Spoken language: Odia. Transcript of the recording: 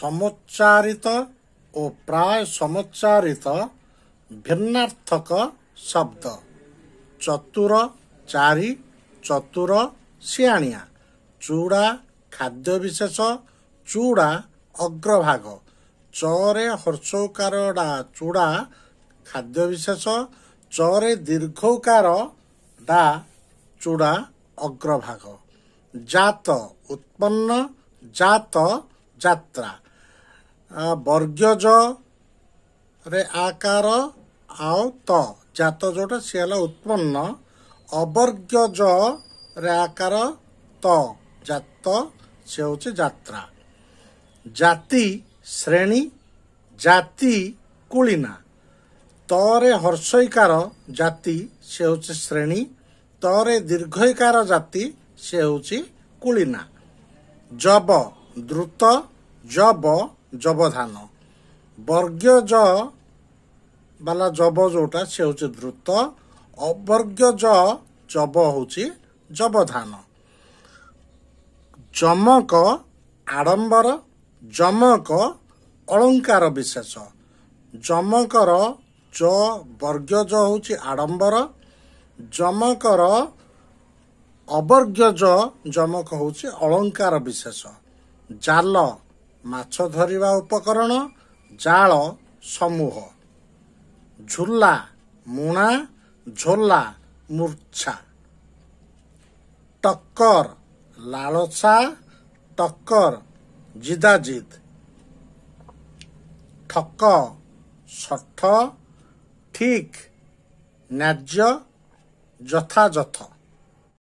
ସମୋଚ୍ଚାରିତ ଓ ପ୍ରାୟ ସମୋଚ୍ଚାରିତ ଭିନ୍ନାର୍ଥକ ଶବ୍ଦ। ଚତୁର ଚାରି, ଚତୁର ସିଆଣିଆ। ଚୁଡ଼ା ଖାଦ୍ୟ ବିଶେଷ, ଚୁଡ଼ା ଅଗ୍ରଭାଗ। ଚରେ ହର୍ଷୌକାର ଡା ଚୁଡ଼ା ଖାଦ୍ୟ ବିଶେଷ, ଚରେ ଦୀର୍ଘୌକାର ଡା ଚୁଡ଼ା ଅଗ୍ରଭାଗ। ଜାତ ଉତ୍ପନ୍ନ, ଜାତ ଯାତ୍ରା। ବର୍ଗ୍ୟଜ ରେ ଆକାର ଆଉ ତ ଜାତ ଯୋଉଟା ସିଏ ହେଲା ଉତ୍ପନ୍ନ। ଅବର୍ଗ୍ୟଜ ରେ ଆକାର ତ ଜାତ ସେ ହଉଛି ଯାତ୍ରା। ଜାତି ଶ୍ରେଣୀ, ଜାତି କୁଳିନା। ତରେ ହର୍ଷଇକାର ଜାତି ସେ ହଉଛି ଶ୍ରେଣୀ, ତରେ ଦୀର୍ଘଇକାର ଜାତି ସେ ହଉଛି କୁଳିନା। ଜବ ଦ୍ରୁତ, ଜବ ଜବଧାନ। ବର୍ଗ୍ୟଜ ବାଲା ଜବ ଯୋଉଟା ସେ ହଉଛି ଦ୍ରୁତ, ଅବର୍ଗ୍ୟଜ ଜବ ହଉଛି ଜବଧାନ। ଯମକ ଆଡମ୍ବର, ଯମକ ଅଳଙ୍କାର ବିଶେଷ। ଯମକର ଜ ବର୍ଗ୍ୟଜ ହଉଛି ଆଡମ୍ବର, ଯମକର ଅବର୍ଗ୍ୟଜ ଯମକ ହଉଛି ଅଳଙ୍କାର ବିଶେଷ। ଜାଲ ମାଛ ଧରିବା ଉପକରଣ, ଜାଳ ସମୂହ। ଝୁଲା ମୁଣା, ଝୋଲା ମୂର୍ଚ୍ଛା। ଟକ୍କର ଲାଳସା, ଟକ୍କର ଜିଦାଜିଦ। ଠକ ଷଠ, ଠିକ ନ୍ୟାଯ୍ୟ ଯଥାଯଥ।